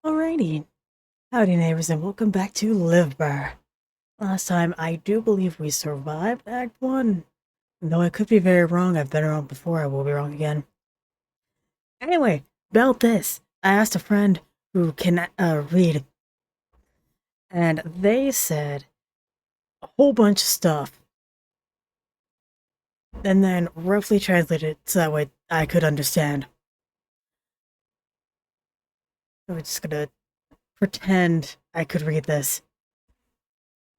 Alrighty, howdy neighbors and welcome back to Livber. Last time, I do believe we survived Act 1. Though I could be very wrong, I've been wrong before, I will be wrong again. Anyway, about this, I asked a friend who can read, and they said a whole bunch of stuff. And then roughly translated it so that way I could understand. So we're just gonna pretend I could read this.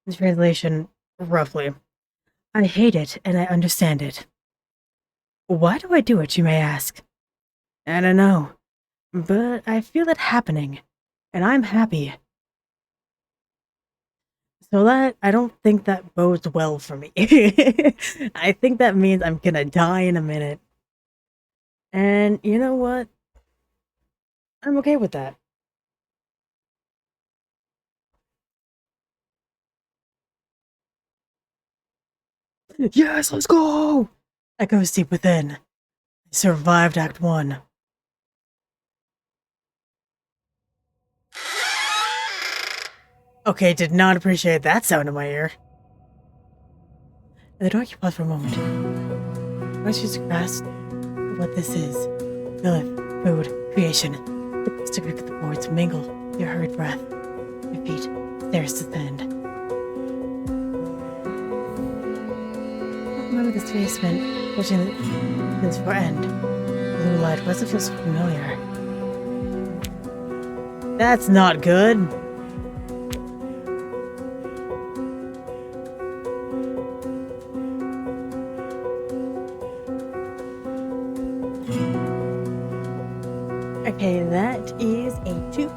The translation, roughly. I hate it, and I understand it. Why do I do it, you may ask? I don't know, but I feel it happening, and I'm happy. So I don't think that bodes well for me. I think that means I'm gonna die in a minute. And you know what? I'm okay with that. Yes, let's go! Echoes deep within. I survived Act 1. Okay, did not appreciate that sound in my ear. In the dark, you pause for a moment. Once you grasp what this is. Life, food, creation. It's to grip the boards, mingle your hurried breath. Your feet, stairs descend. Remember this basement, watching this for end. Blue light, why does it feel so familiar? That's not good. Okay, that is a 2.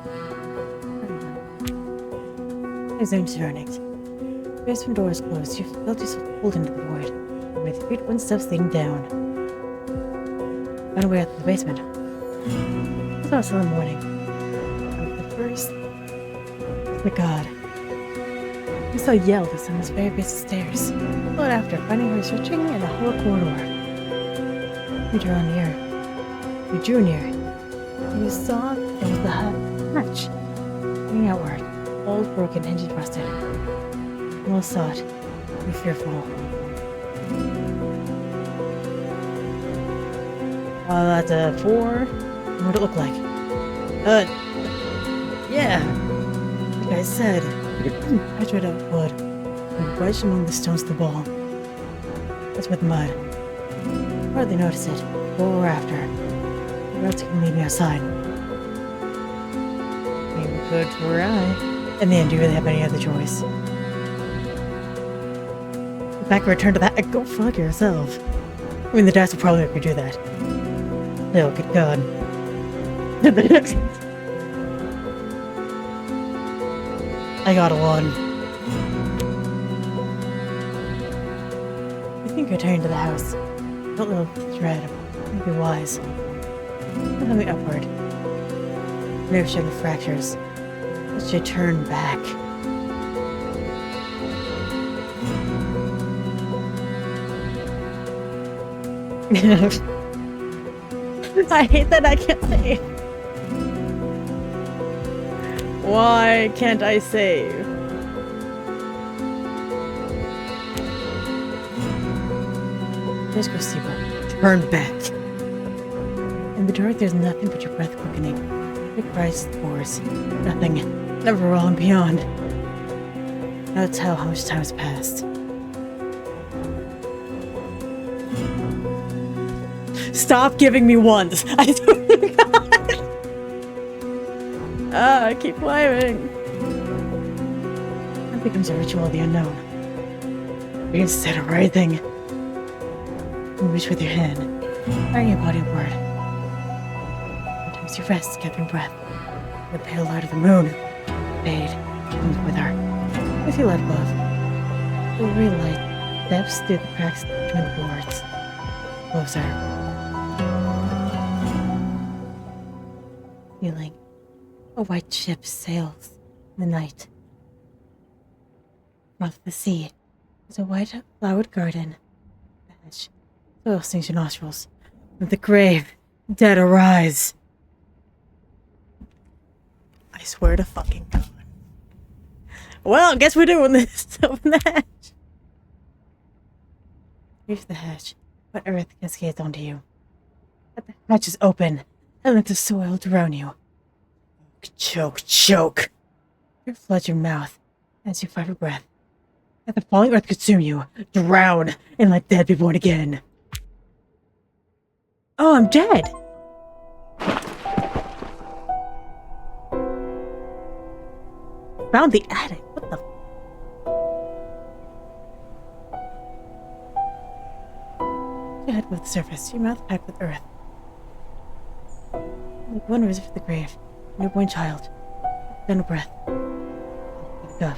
Resume turning. Basement door is closed. You felt yourself pulled into the void. With your feet 1 step leading down. Found a way out of the basement. It's not still in the morning. The first. Oh my god. You saw yelled as on this very base of stairs. Followed after, finding her stretching in a hollow corridor. You drew near. You drew near. You saw there was the hatch hanging outward, old, broken, hinges rusted. You all saw it. You were fearful. That's a 4. What would it look like? Yeah. Like I said, I tried out wood and wedged among the stones of the wall. What's with mud? Hardly notice it, before or after. The roads can lead me outside. You could try. In the end, do you really have any other choice? In fact, return to that. Go fuck yourself. I mean, the dice will probably make me do that. Oh, good god. I got a 1. I think returning to the house. Don't know dread. Might be wise. Let me upward. Nerve showed fractures. Let's you turn back. I hate that I can't save. Why can't I save? There's Christopher. Turn back. In the dark, there's nothing but your breath quickening. Your cries, spores. Nothing. Never all and beyond. Now tell how much time has passed. Stop giving me 1s! I swear to God! Keep climbing! That becomes a ritual of the unknown. But instead of writhing, you reach with your hand, carrying your body upward. Sometimes you rest, gathering breath. The pale light of the moon fade, comes with her. With your light above, the ray light steps through the cracks between the boards. Closer. Feeling a white ship sails in the night. Above the sea is a white flowered garden. Edge. Soil stings your nostrils. From the grave, dead arise. I swear to fucking God. Well, guess we're doing this. Open the hatch. Reach the hatch. What earth cascades onto you? Let the hatches open and let the soil drown you. Choke, choke. You flood your mouth as you fight for breath. Let the falling earth consume you. Drown and let dead be born again. Oh, I'm dead. Found the attic. What the? Your head above the surface, your mouth packed with earth. Like one risen from the grave, a newborn child. Final breath. Wake up.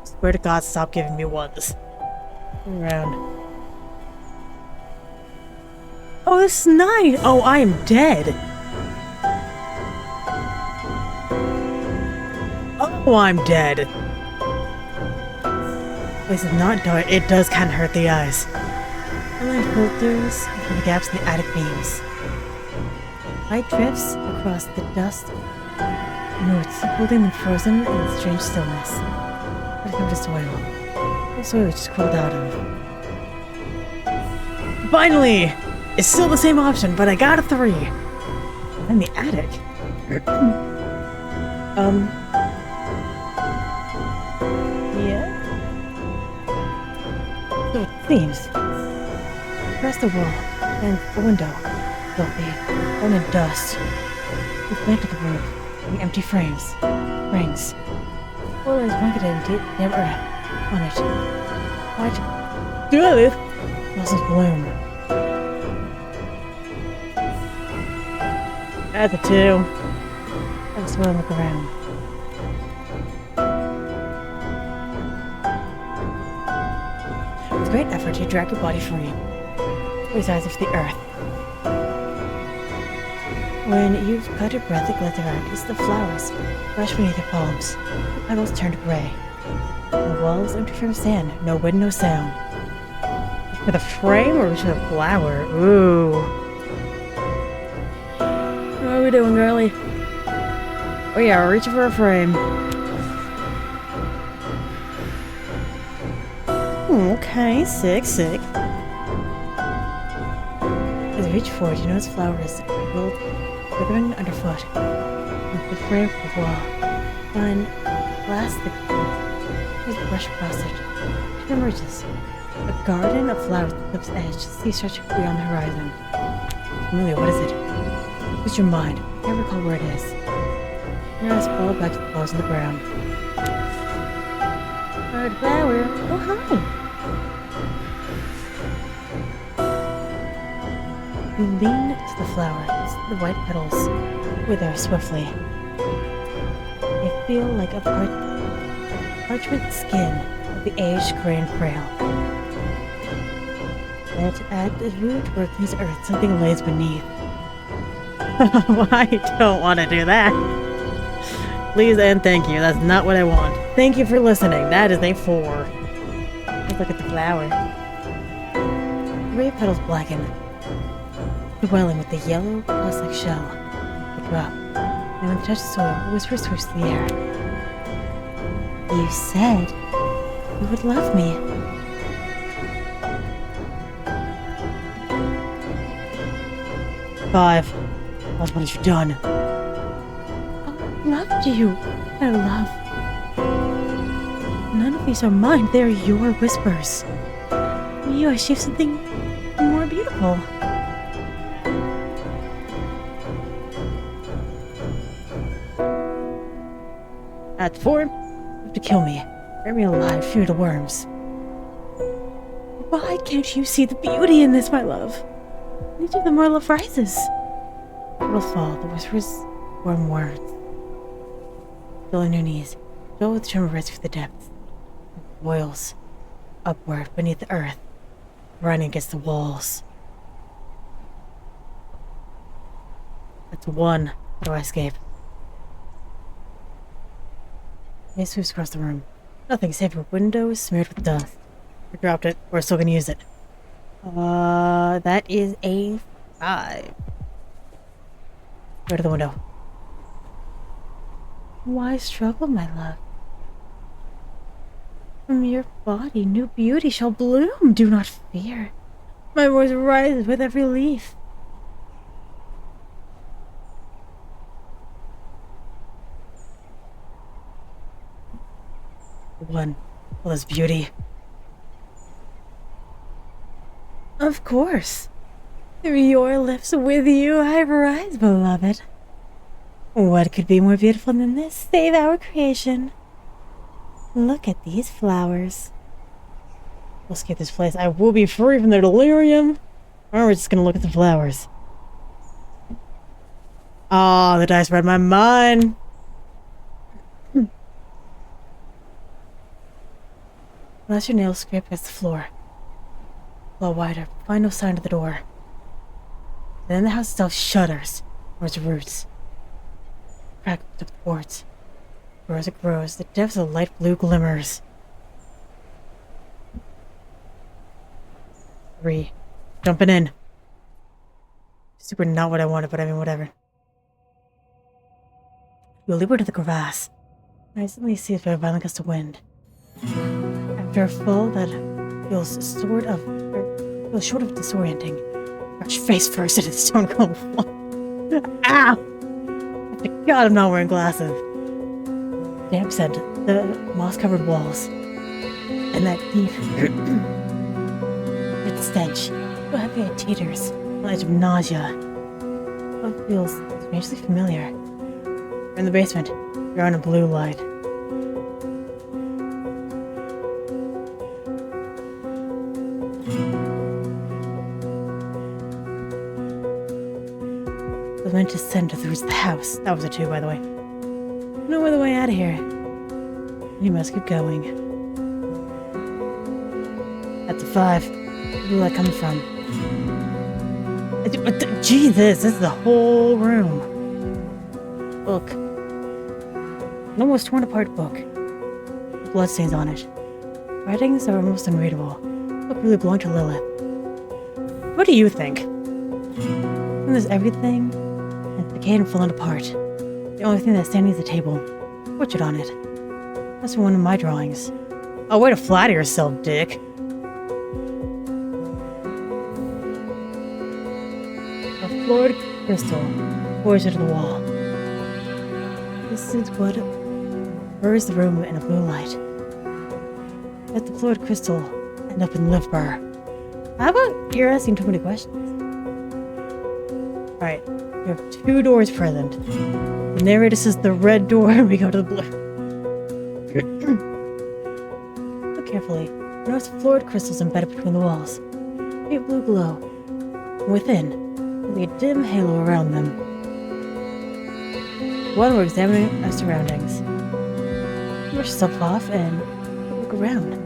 Swear to God, stop giving me ones. Turn around. Oh, this is nice. Oh, I am dead. Oh, I'm dead. This is not dark. It does kind of hurt the eyes. Sunlight filters through the gaps in the attic beams. Light drifts across the dust notes, holding them frozen in the strange stillness. But it comes to soil. The soil just crawled out of. Finally! It's still the same option, but I got a 3. In the attic. Yeah. So it seems. Across the wall, and the window, filthy, burned in dust. We went to the roof, the empty frames. Well, there's blanketed in damp earth on it. What? Do it! Blossoms bloom. That's a 2. I'll swirl and look around. With great effort, you drag your body free. His eyes off the earth. When you've caught your breath, it glitter out. It's the flowers, fresh beneath your palms. The petals turn to gray. The walls empty from sand. No wind, no sound. For the frame or for the flower? Ooh. What are we doing, girlie? Oh yeah, we're reaching for a frame. Okay, sick. As you reach forward, you notice flowers withering underfoot. With the frame of the wall. On glass, there's a brush across it. It emerges. A garden of flowers at the cliff's edge, sea stretching beyond the horizon. Familiar, what is it? Use your mind. I can't recall where it is. Your eyes fall back to the balls on the ground. Bird flower. Oh, hi. You lean to the flowers. The white petals wither swiftly. They feel like a parchment skin of the aged, gray, and frail. That at the root where cleans earth, something lays beneath. I don't want to do that. Please and thank you. That's not what I want. Thank you for listening. That is a 4. Let's look at the flower. The gray petals blacken, dwelling with the yellow, pulse-like shell. A drop. And when it touches soil, a whisper swoops through the air. You said you would love me. Five. What have you done? I loved you. I love. None of these are mine. They're your whispers. From you, I achieved something more beautiful. At 4, you have to kill me. Bury me alive, feed the worms. Why can't you see the beauty in this, my love? Each of them where love rises. It will fall, the whispers warm words. Still on your knees, go with the tremor rise through the depths. It boils upward beneath the earth, running against the walls. That's 1. How do I escape? It sweeps across the room. Nothing save your window is smeared with dust. I dropped it. We're still gonna use it. That is a 5. Go to the window. Why struggle, my love? From your body, new beauty shall bloom. Do not fear. My voice rises with every leaf. One, all this beauty. Of course. Through your lips, with you, I rise, beloved. What could be more beautiful than this? Save our creation. Look at these flowers. We'll skip this place. I will be free from their delirium. Or we're just gonna look at the flowers. Oh, the dice read my mind. Unless your nails scrape against the floor. Blow wider. Find no sign of the door. Then the house itself shudders from its roots. Crack up the boards. Grows as it grows, the depths of light blue glimmers. 3. Jumping in. Super not what I wanted, but I mean whatever. You leap to the crevasse. I suddenly see it by a violent gust of wind. After a fall that feels short of disorienting. Crouch face first into the stone cold wall. Ow! Thank God I'm not wearing glasses. Damp scent, the moss-covered walls, and that deep, red stench. So heavy it teeters, on the edge of nausea. It feels strangely familiar. We're in the basement. You're on a blue light. I was meant to send through the house. That was a 2, by the way. No other way out of here. You must keep going. That's a 5. Where's the light coming from? Jesus, this is the whole room. Book. An almost torn apart book. With bloodstains on it. Writings are almost unreadable. Look really belong to Lilith. What do you think? And there's everything, and it's decayed and fallen apart. The only thing that's standing is the table. Portrait on it. That's one of my drawings. Oh, way to flatter yourself, dick. A floored crystal pours into the wall. This is what burns the room in a blue light. Let the floored crystal end up in Livber. How about you're asking too many questions? Alright, we have 2 doors present. The narrator says the red door and we go to the blue. Look carefully. Notice floored crystals embedded between the walls. Faint blue glow. And within, there's a dim halo around them. While we're examining our surroundings, brush yourself off and look around.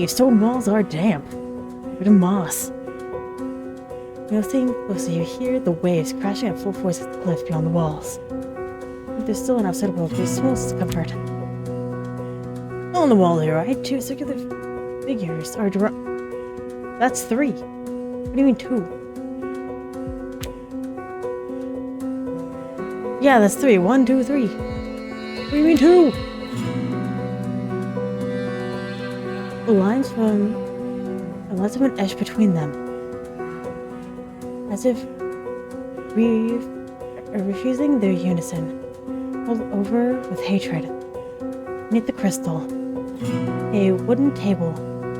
Stone walls are damp. Covered in moss. When you're staying closer, you hear the waves crashing at full force at the cliff beyond the walls. If there's still an outside world, there's small discomfort. On the wall here, right? 2 circular figures are That's 3. What do you mean 2? Yeah, that's 3. 1, 2, 3. What do you mean 2? The lines have been etched between them. As if refusing their unison. Pulled over with hatred. Beneath the crystal, a wooden table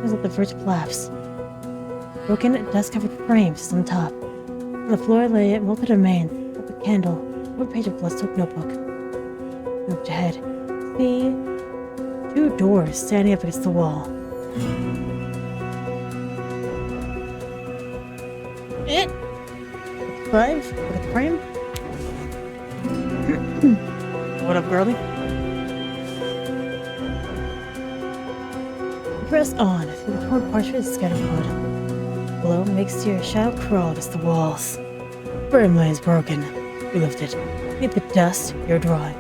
was at the verge of collapse. Broken, dust-covered frames on top. On the floor lay a melted remains of a candle, one page of blood-soaked notebook. Moved ahead. See 2 doors standing up against the wall. 5. Look at the frame. What up, girlie? Press on through the torn parchment scattered wood. Below makes your shadow crawl against the walls. Frame is broken. You lift it. Beneath the dust, you're drawing.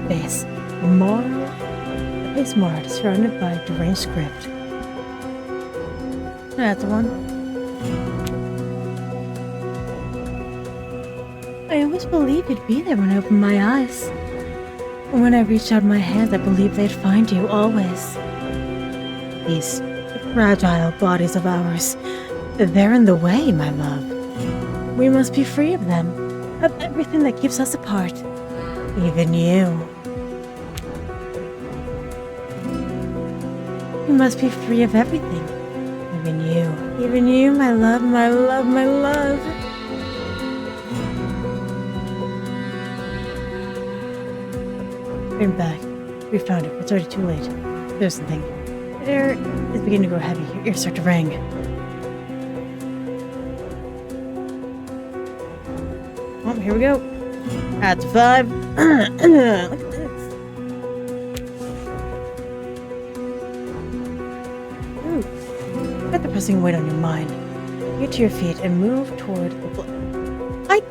Face. A face marred, surrounded by deranged script. That's the one. I always believed you'd be there when I opened my eyes. When I reached out my hands, I believed they'd find you, always. These fragile bodies of ours, they're in the way, my love. We must be free of them, of everything that keeps us apart. Even you. You must be free of everything. Even you. Even you, my love, my love, my love. Turn back. We found it. It's already too late. There's something. The air is beginning to grow heavy. Your ears start to ring. Oh, here we go. That's 5. Look at this. Ooh. Let the pressing weight on your mind. Get to your feet and move toward the I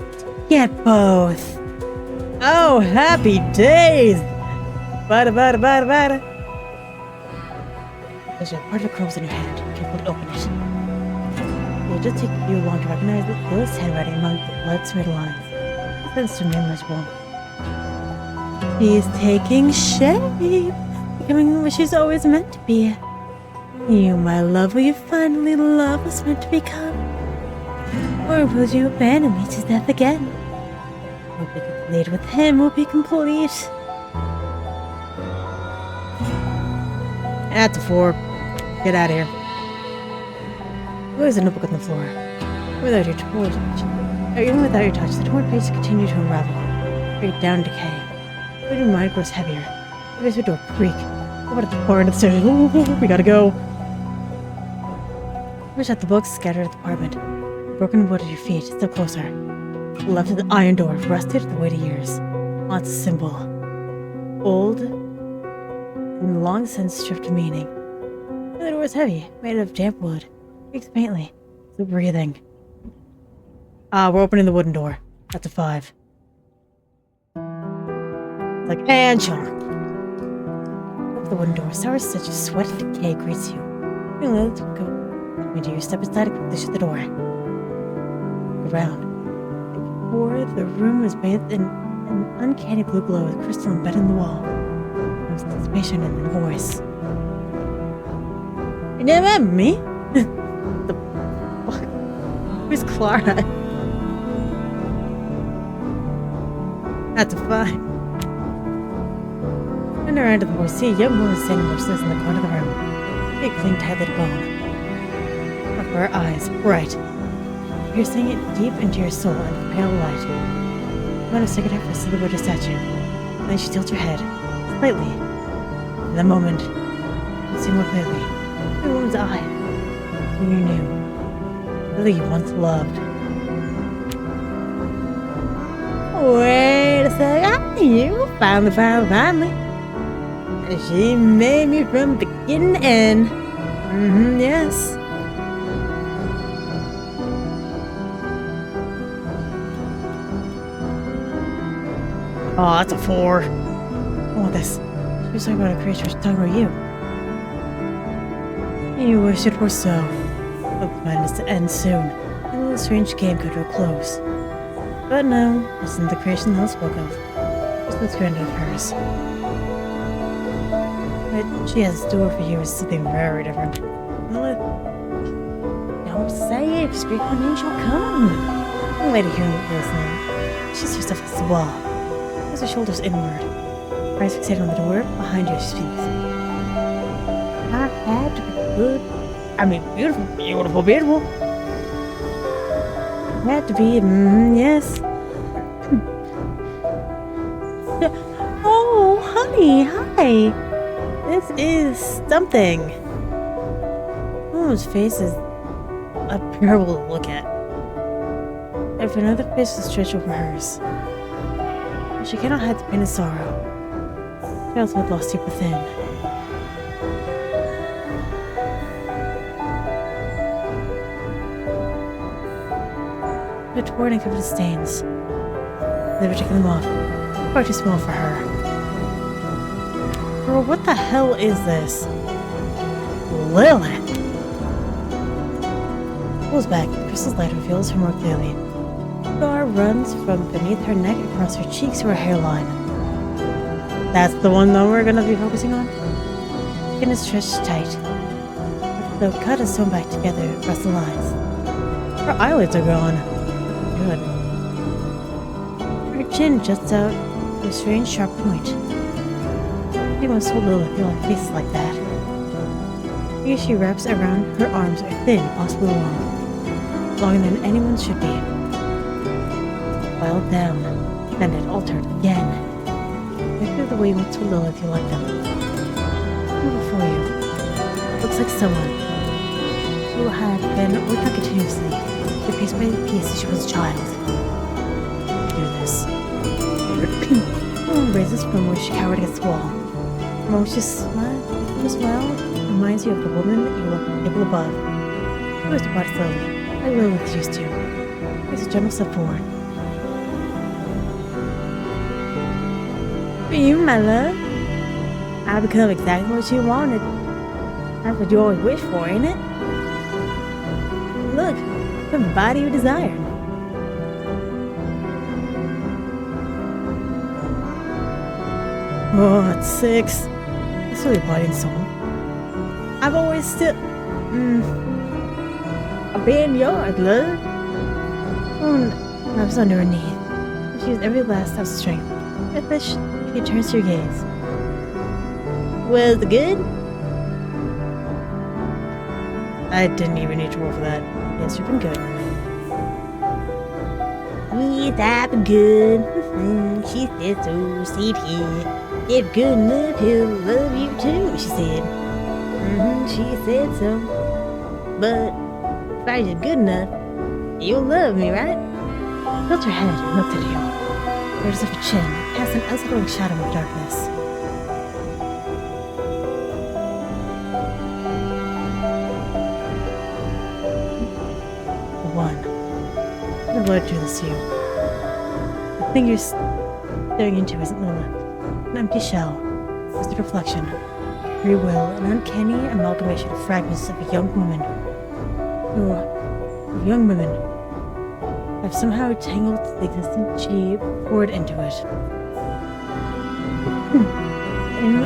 get both. Oh, happy days! Bada bada bada bada. There's a part of the curls in your hand. Careful to open it. It'll just take you long to recognize the Lilith's handwriting among the blood-smeared lines. It's to illegible. She's taking shape, becoming what she's always meant to be. You, my love, will you finally love us meant to become? Or will you abandon me to death again? We'll be complete with him, we'll be complete. That's a 4. Get out of here. There's a notebook on the floor. Without your touch, even without your touch, the torn pages continue to unravel, break down in decay. But your mind grows heavier. The basement door creak. Over at the far end of the stairs. Ooh, we gotta go. Push out the books scattered at the apartment. The broken wood at your feet, still closer. Left of the iron door, rusted at the weight of years. On its symbol. Old and long since stripped of meaning. The door is heavy, made of damp wood. Creaks faintly. Still breathing. We're opening the wooden door. That's a 5. It's like, and sure. Open the wooden door. Sour stench of sweat and decay greets you. Finally, let's go. You step inside and quickly shut the door. Look around. Before, the room was bathed in an uncanny blue glow with crystal embedded in the wall. There was anticipation in the voice. You never remember me? The fuck? Who's Clara? That's a 5. Turn around to the voice. See a young woman standing motionless in the corner of the room. Big, cling tightly to bone. Her eyes, bright, piercing it deep into your soul in a pale light. You want to stick it out for a silhouette statue. Then she tilts her head, slightly. In the moment, you see more clearly. The woman's eye. Who you knew. Lily you once loved. Wait a second. You finally. And she made me from beginning to end. Yes. Oh, that's a 4. I want this. She was talking about a creature. She's talking about you. You wish it were so. Hope the madness to end soon. And the strange game come to a close. But no, this isn't the creation Lil spoke of. It's the granddad of hers. What she has in store for you is something very different. Lilith, don't say it. Speak when you shall come. The lady here listening. She's herself against the wall. Her shoulders inward. Her eyes fixated on the door. Behind you, she speaks. I had to be good. I mean, beautiful. Had to be, yes. Oh, honey, hi. This is something. Woman's face is unbearable to look at. If another face was stretched over hers. She cannot hide the pain and sorrow. She also had lost deep within. The torn and covered in stains. Livber taking them off. Far too small for her. Girl, what the hell is this? Lilith! Pulls back. Crystal's light reveals her more clearly. scar runs from beneath her neck across her cheeks to her hairline. That's the one that we're gonna be focusing on. Skin is stretched tight. The cut is sewn back together across the lines. Her eyelids are gone. Good. Her chin juts out to a strange sharp point. Anyone so little to feel on faces like that. Here she wraps around her arms are thin, possibly long. Longer than anyone should be. Filed down, bended, altered, again. Maybe the way you look so little if you like them. Who before you? Looks like someone who had been working continuously, the piece by piece she was a child. Do this. Someone raises from where she cowered against the wall. From where she smiled, reminds you of the woman you look at the table above. She was about slowly. I will look used to. Takes a gentle step forward. For you, my love. I've become exactly what you wanted. That's what you always wished for, ain't it? Look, the body you desired. Oh, it's 6. It's really body and soul. I've always still... I've been yours, love. Oh, I was under her knee. She used every last ounce of strength. At this, she turns to your gaze. Was it good? I didn't even need to roll for that. Yes, you've been good. Yes, I've been good. She said so. See here. If good enough, he'll love you too, she said. She said so. But if I was good enough, you'll love me, right? Tilt her head and looked at you. There's a chin, cast an unsettling shadow of darkness. The Lord do this to you. The thing you're staring into isn't Lilith. An empty shell. It's the reflection. Free will, an uncanny amalgamation of fragments of a young woman. Of young women have somehow tangled the existence she poured into it. In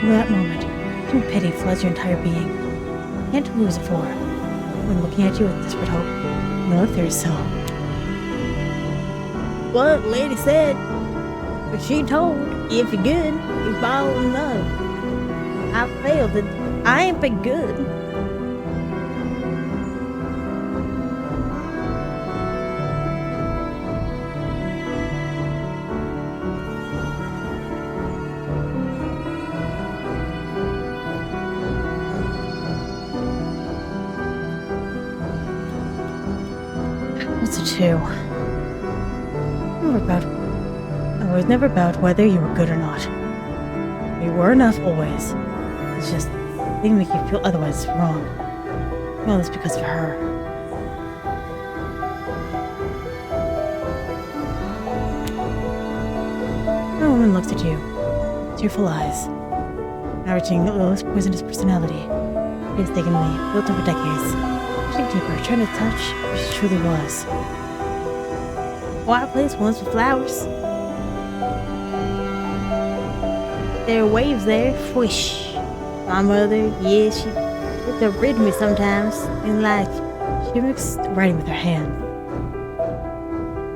that moment, some pity floods your entire being. You can't lose it for. When looking at you with desperate hope, Lilith, there is so. What lady said, but she told, if you're good, you fall in love. I failed it. I ain't been good. What's a 2? I was never about whether you were good or not. You were enough always. It's just they make you feel otherwise wrong. Well, it's because of her. The woman looked at you, tearful eyes, averaging Lilith's poisonous personality, painstakingly built over decades, pushing deeper, trying to touch who she truly was. White place once with flowers. There are waves there, whoosh. My mother, yeah, she gets to rid me sometimes, and like, she mixed writing with her hand.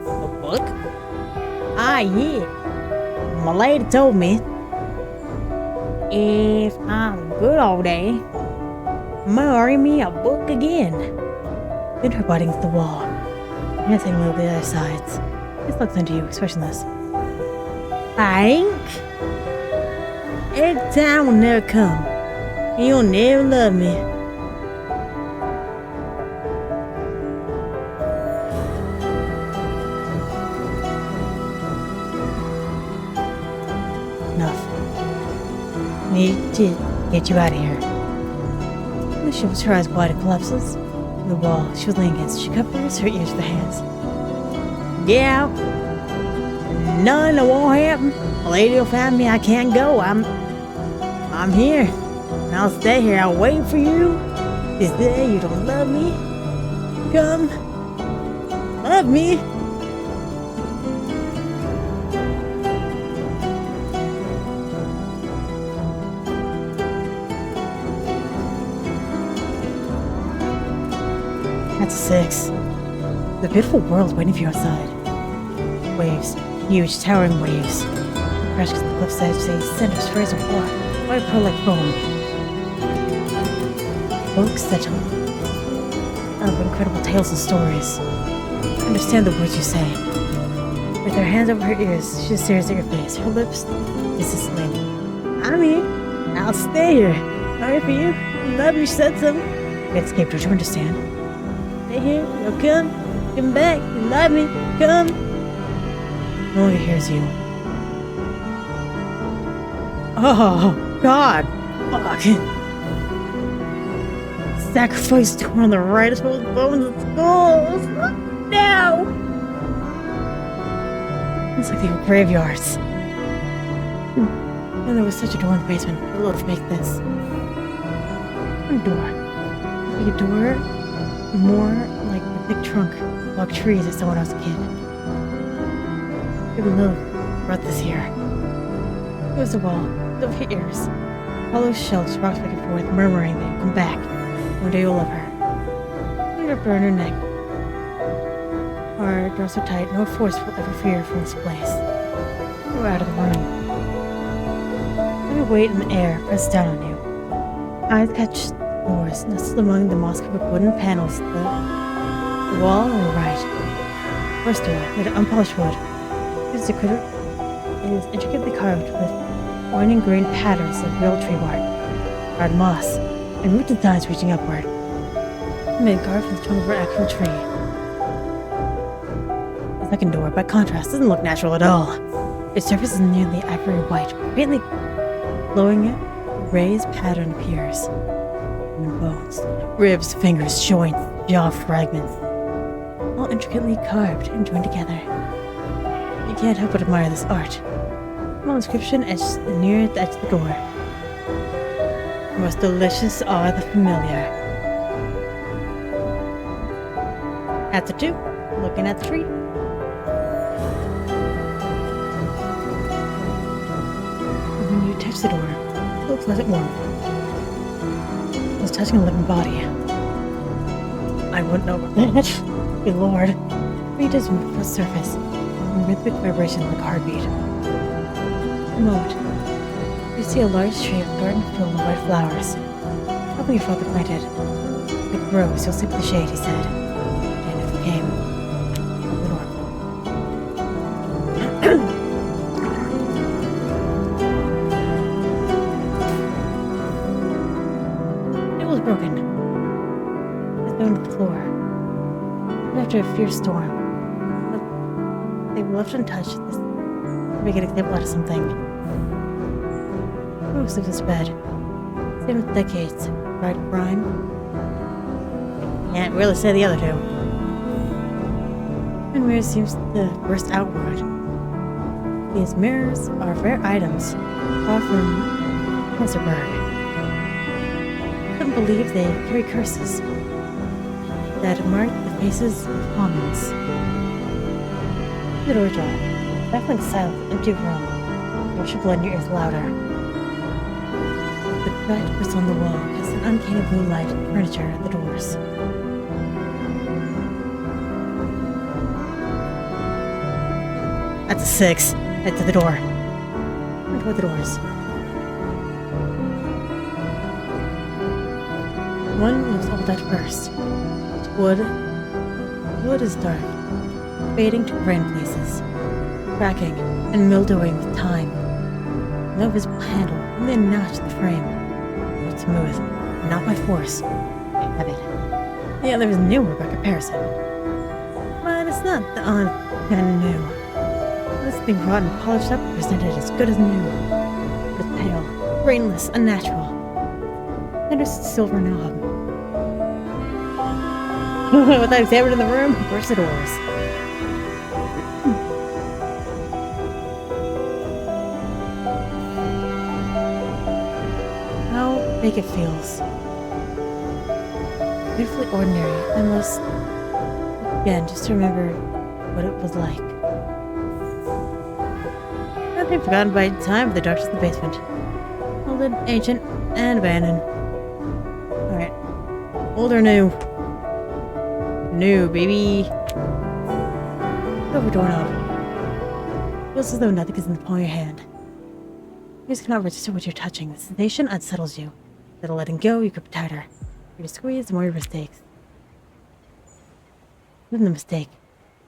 A book? Ah, yeah. My lady told me, if I'm good all day, marry me a book again. Then her body against the wall. Nothing will the other sides. This looks into you, expressionless. I ain't. Every time will never come. And you'll never love me. Enough. Need to get you out of here. The ship was her eyes wide and collapses. The wall she was laying against, she covers her ears with her hands. Yeah, none that won't happen. A lady will find me. I can't go. I'm here. And I'll stay here. I'll wait for you. Is there you don't love me? Come, love me. 6. The beautiful world waiting for you outside. Waves. Huge, towering waves. Crash against the cliff's edge, they send sprays of water, white pearl like foam. Folks settle. Of incredible tales and stories. Understand the words you say. With her hands over her ears, she stares at your face. Her lips is a sling. I'm here. I'll stay here. I'm here for you. Love you, said some. Escape, don't you understand? Stay here. You'll come. Come back. You love me. Come. No one hears you. Oh, God. Fuck. Sacrifice torn on the right, whole bones and skulls. Now. It's like they were graveyards. And there was such a door in the basement. A little to make this. A door. Like a door, more like the big trunk of trees as someone was a kid. Big Lil brought this here. It was a wall, of her ears. Hollow shelves rocked back and forth, murmuring that you'll come back. One day you'll love her. Leave her burn her neck. Our doors are tight, no force will ever free her from this place. We're out of the room. Let me wait in the air, press down on you. Eyes catch doors, nestled among the moss-covered wooden panels, the wall on the right. First door, made of unpolished wood. It is intricately carved with winding green patterns of real tree bark, hard moss, and root designs reaching upward. Made carved from the trunk of an actual tree. The second door, by contrast, doesn't look natural at all. Its surface is nearly ivory white, faintly glowing raised pattern appears. Human bones, ribs, fingers, joints, jaw fragments, all intricately carved and joined together. You can't help but admire this art. Small inscription etched near the edge of the door. Most delicious are the familiar. After 2, looking at the tree. When you touch the door, it looks like it warm. It was touching a living body. I wouldn't know about that. Good lord. It does move across the surface, in rhythmic vibration like a heartbeat. A moment. You see a large tree of garden filled with white flowers. Probably your father planted. It grows, you'll sleep in the shade, he said. And if it came, open the door. It was broken. It fell to the floor. And after a fierce storm, they were left untouched. This make an example out of something. Most of this bed. Same with decades. Right, Brian? Can't really say the other 2. And mirror seems to burst outward. These mirrors are rare items, far from GamesRHard. Some believe they carry curses that mark the faces of commons. The door ajar, baffling silence, empty room. Rush of blood in your ears louder. The bright crystal on the wall casts an uncanny blue light on the furniture at the doors. That's a 6. Head to the door. And toward the doors. One looks old at first. It's wood. Wood is dark, fading to gray in places, cracking and mildewing with time. No visible handle, only a notch in the frame. It's smooth, not by force, by habit. The other is newer by comparison. But it's not the kind of new. This thing wrought and polished up and presented as good as new. It's pale, brainless, unnatural. And there's a silver knob. Without examining the room, burst the doors. How big it feels. Beautifully ordinary. I must again just to remember what it was like. I've been forgotten by time of the darkness in the basement. Old, ancient, and abandoned. Alright. Old or new? No, baby. Over doorknob. Feels as though nothing is in the palm of your hand. You just cannot register what you're touching. The sensation unsettles you. Instead of letting go, you grip tighter. The squeeze, the more your mistakes. Even the mistake.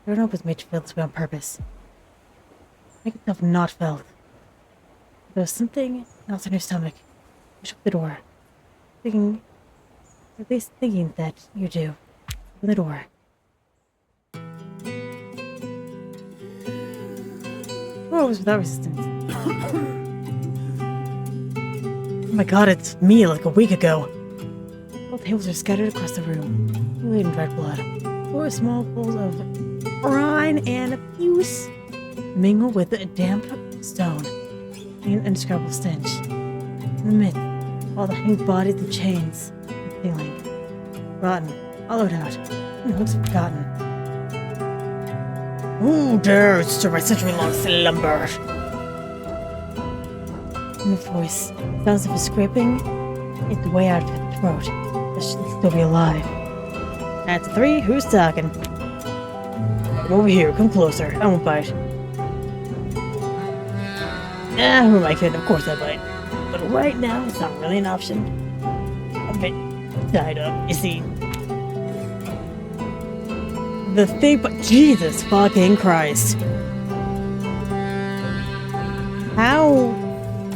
The doorknob was made to feel this way on purpose. Make itself not felt. There was something else in your stomach. Push up the door. Thinking, at least thinking that you do. Open the door. The door was without resistance. Oh my god, it's me like a week ago. All tables are scattered across the room. Bleeding red blood. Four small pools of brine and puce mingle with a damp stone. An indescribable stench. In the midst, all the hanging bodies and chains. The ceiling. Rotten. Hollowed out. And hooks forgotten. Who dares disturb my century-long slumber? In the voice, sounds of a scraping its way out of her throat. But she should still be alive. That's 3. Who's talking? Come over here. Come closer. I won't bite. Ah, who am I kidding? Of course I bite. But right now, it's not really an option. I'm a bit tied up, you see. The thing, but Jesus fucking Christ. How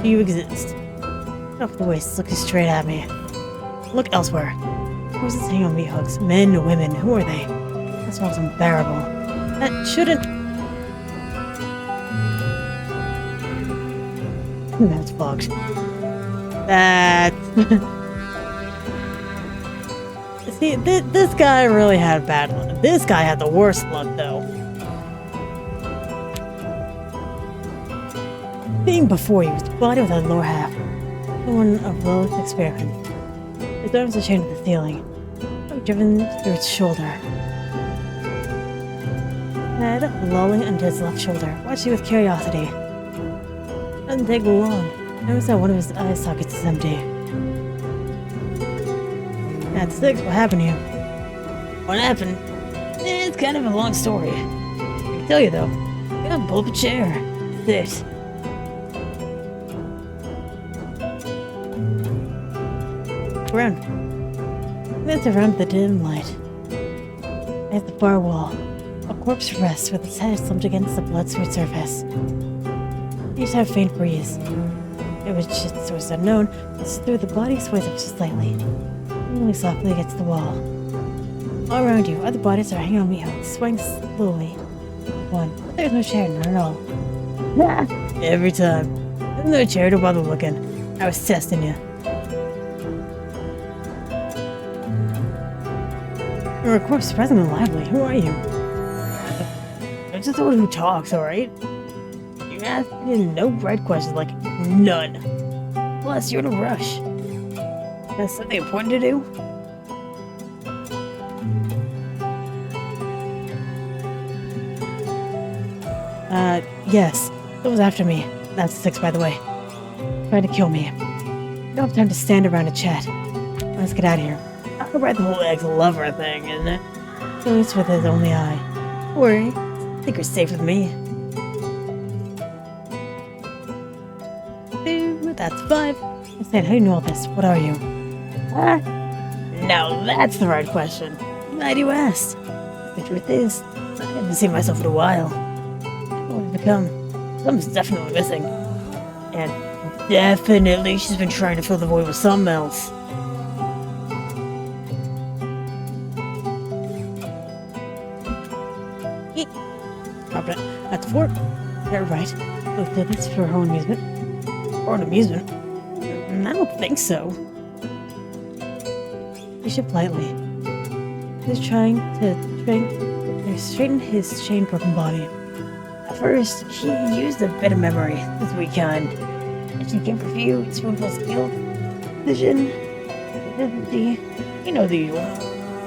do you exist? Get off the waist, looking straight at me. Look elsewhere. Who's this hanging on meat hooks? Men, women, who are they? That smells unbearable. That shouldn't... That's fucked. That... See, this guy really had bad luck. This guy had the worst luck, though. Being before you was the body without the lower half. The one of Lilith's experiment. His arms are chained to the ceiling. Driven through its shoulder. Head lolling into his left shoulder, watching with curiosity. Doesn't take long. Notice that one of his eye sockets is empty. That's 6. What happened to you? What happened? It's kind of a long story. I can tell you though. You gotta pull up a chair. Sit. Around. It's around the dim light. At the far wall, a corpse rests with its head slumped against the blood-smeared surface. He just had a faint breeze. It was just a source unknown, but through the body sways up slightly, moving softly against the wall. All around you, other bodies are hanging on meat hooks, swaying slowly. One, but there's no chair, none at all. Every time. There's no chair, don't bother looking. I was testing you. You're a corpse surprisingly lively. Who are you? I'm just the one who talks, alright? You asked me no right questions, like none. Plus, you're in a rush. That's something important to do? Yes. It was after me. That's 6, by the way. Trying to kill me. You don't have time to stand around and chat. Let's get out of here. I'll write the whole ex-lover thing, isn't it? At least with his only eye. Don't worry. I think you're safe with me. That's 5. I said, how do you know all this? What are you? Now that's the right question. Glad you asked. The truth is, I haven't seen myself in a while. What have become? Something's definitely missing. And definitely she's been trying to fill the void with something else. That's 4. You're right. Look, this for her own amusement. Her own amusement? I don't think so. He shook lightly. He's trying to straighten his chain-broken body. At first, he used a bit of memory, this weekend. And she came for you, spoonful skill, vision, visibility, you know the usual.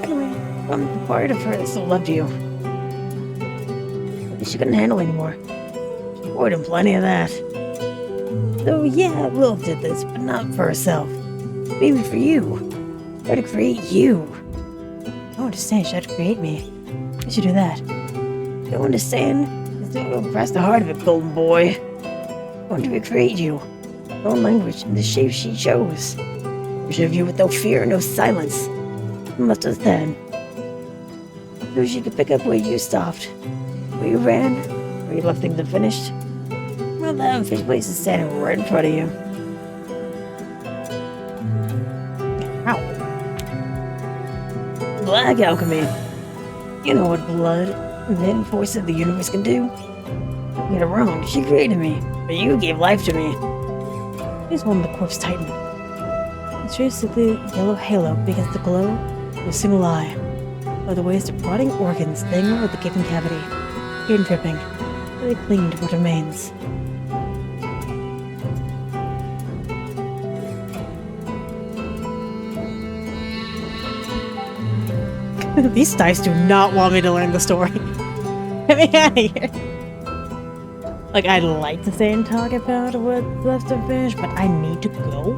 Anyway, I'm the part of her that still loved you. She couldn't handle anymore. She poured him plenty of that. So yeah, Lilith did this, but not for herself. Maybe for you. Try to create you. Oh, understand you had to create me. Why did you do that? Don't understand? It's not going to press the heart of it, golden boy. I want to recreate you. Your own language in the shape she chose. Preserve you with no fear, no silence. You must understand. So she could pick up where you stopped. Where you ran, where you left things unfinished. Well, that unfinished place is standing right in front of you. Ow. Black alchemy. You know what blood and the hidden force of the universe can do. Don't get it wrong, she created me, but you gave life to me. Here's one of the corpse titan. Its basically yellow halo begins to glow with a single eye. Or the waste of rotting organs laying over the gaping cavity, here and dripping, really clinging to what remains. These dice do not want me to learn the story. Get me out of here. Like, I'd like to stay and talk about what's left to finish, but I need to go?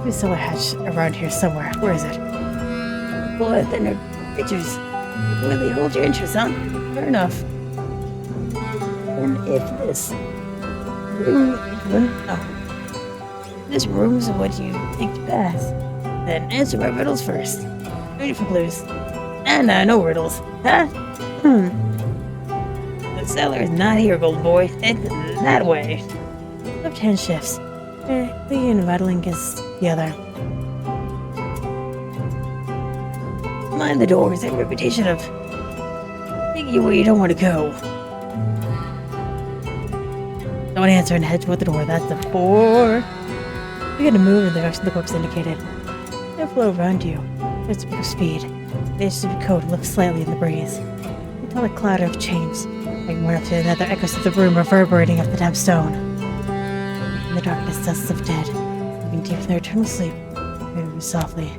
There's a cellar hatch around here somewhere. Where is it? Boy, then there are creatures. Really hold your interest, huh? Fair enough. And if this room is what you think to pass, then answer my riddles first. Ready for clues? No riddles. Huh? The cellar is not here, golden boy. It's that way. Left hand shifts. Thinking and rattling is the other. Mind the doors have a reputation of taking you where you don't want to go. Don't answer and head toward the door. That's a 4. You begin to move in the direction the corpse indicated. They flow around you. There's a bit of speed. The edges of your coat lift slightly in the breeze. You tell a clatter of chains, like one after another echoes of the room reverberating off the damp stone. In the darkness, dozens of dead, sleeping deep in their eternal sleep, moving softly.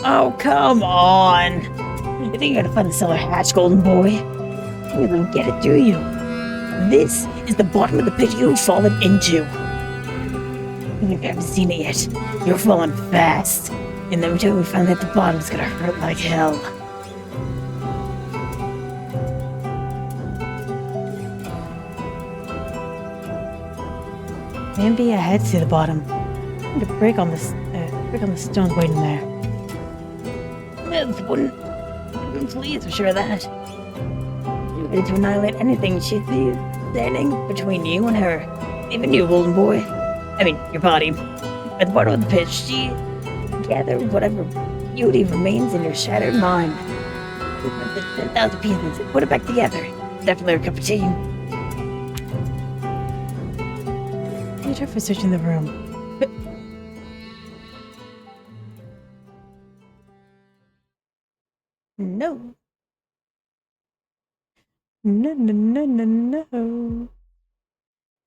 Oh, come on! You think you're gonna find the cellar hatch, golden boy? You don't get it, do you? This is the bottom of the pit you've fallen into. If you haven't seen it yet, you're falling fast. And every time we find at the bottom, it's gonna hurt like hell. Maybe I had to see the bottom. I'm going to break on the stones waiting there. Liv wouldn't please, I'm sure of that. You're ready to annihilate anything she'd be standing between you and her. Even you, golden boy. I mean, your body. At the bottom of the pit, she gathered whatever beauty remains in your shattered mind. The 10,000 pieces and put it back together. Definitely a cup of tea. You try for searching the room. No. No, no, no, no, no.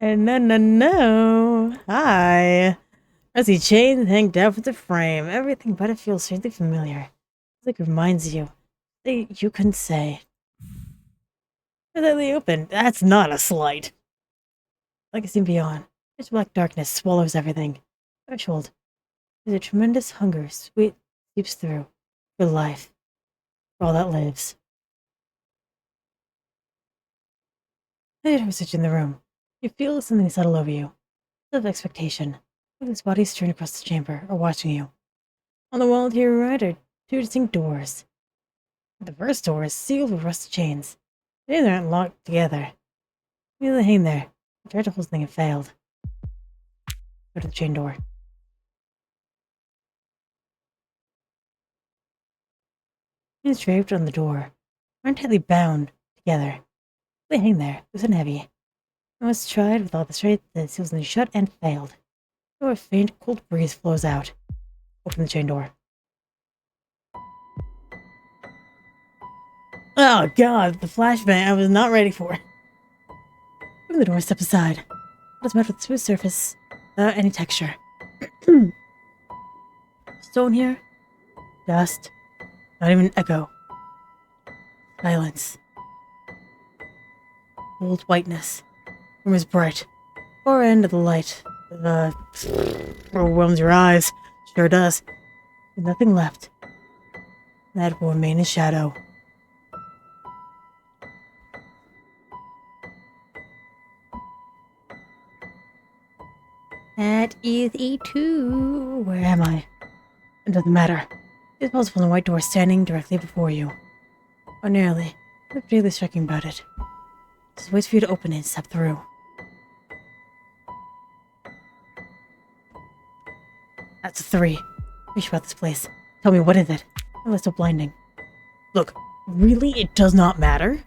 And no. Hi. I see chains hang down from the frame. Everything about it feels strangely familiar. It's like it reminds you. You couldn't say. Completely open. That's not a slight. Like a scene beyond. Pitch black darkness swallows everything. Threshold. There's a tremendous hunger sweet seeps through. For life. For all that lives. I hear search in the room. You feel something settle over you. Full of expectation. Like his body's turned across the chamber, or watching you. On the wall to your right are 2 distinct doors. The first door is sealed with rusted chains. They aren't locked together. They hang there. I tried to hold something and failed. Go to the chain door. Chains draped on the door aren't tightly bound together. They hang there, loose and heavy. I was tried with all the strength that seals them shut and failed. So a faint, cold breeze flows out. Open the chain door. Oh god, the flashbang I was not ready for. Open the door, step aside. It is met with a smooth surface, without any texture. Stone here, dust, not even an echo. Silence. Cold whiteness. Room is bright. Far end of the light. Overwhelms your eyes. Sure does. There's nothing left. That will remain in shadow. That is a 2. Where am I? It doesn't matter. It's possible the white door standing directly before you. Or nearly. What's really striking about it? Just waits for you to open it and step through. That's a 3. Wish about this place. Tell me, what is it? Oh, that's so blinding. Look, really, it does not matter?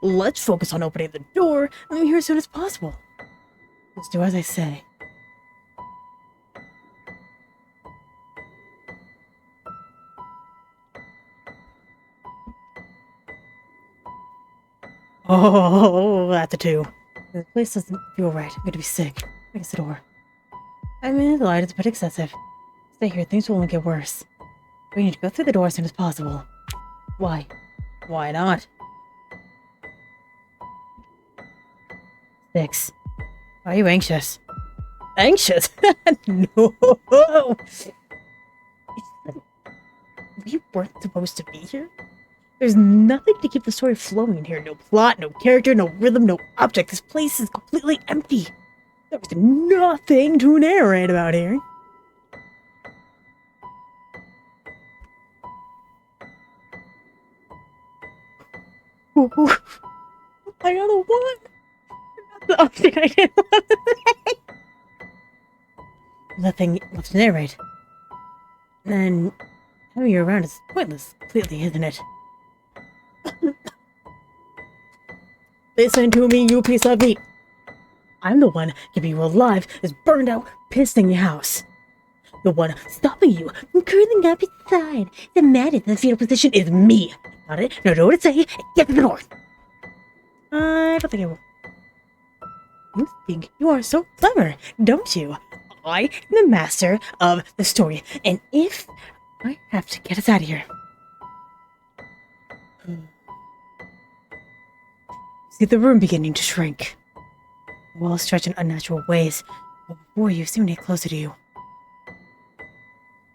Let's focus on opening the door and I'm here as soon as possible. Just do as I say. Oh, that's a 2. The place doesn't feel right. I'm gonna be sick. Fix the door. I mean, the light is a bit excessive. Stay here, things will only get worse. We need to go through the door as soon as possible. Why? Why not? 6. Are you anxious? Anxious? No! We weren't supposed to be here? There's nothing to keep the story flowing here. No plot, no character, no rhythm, no object. This place is completely empty. There's nothing to narrate about here. Ooh, I got a 1. That's the object I didn't want to say. Nothing left to narrate. Then having you around is pointless, completely, isn't it? Listen to me, you piece of meat. I'm the one keeping you alive, this burned out, pissing house. The one stopping you from curling up inside. The man in the fetal position is me. Got it? Now know what to say. Get to the door. I don't think I will. You think you are so clever, don't you? I am the master of the story, and if I have to get us out of here. See the room beginning to shrink. Walls stretch in unnatural ways, but before you soon get closer to you.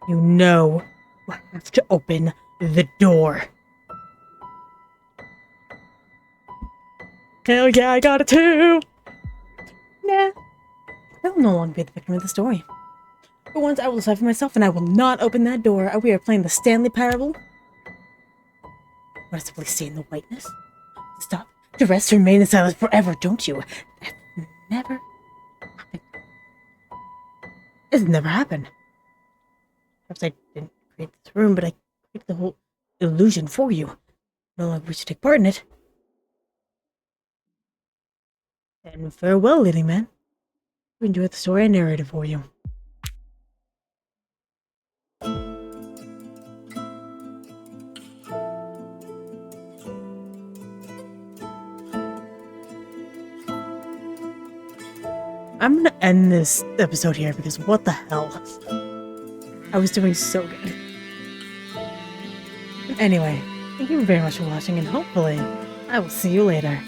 You know you have to open the door. Hell yeah, I got a 2! Nah, I will no longer be the victim of the story. For once, I will decide for myself, and I will not open that door. We are playing the Stanley Parable. Want to simply stay in the whiteness? Stop. To rest and remain in silence forever, don't you? That's never happened. It's never happened. Perhaps I didn't create this room, but I created the whole illusion for you. No longer wish to take part in it. And farewell, leading man. You enjoyed the story I narrated for you. I'm gonna end this episode here because what the hell? I was doing so good. Anyway, thank you very much for watching and hopefully I will see you later.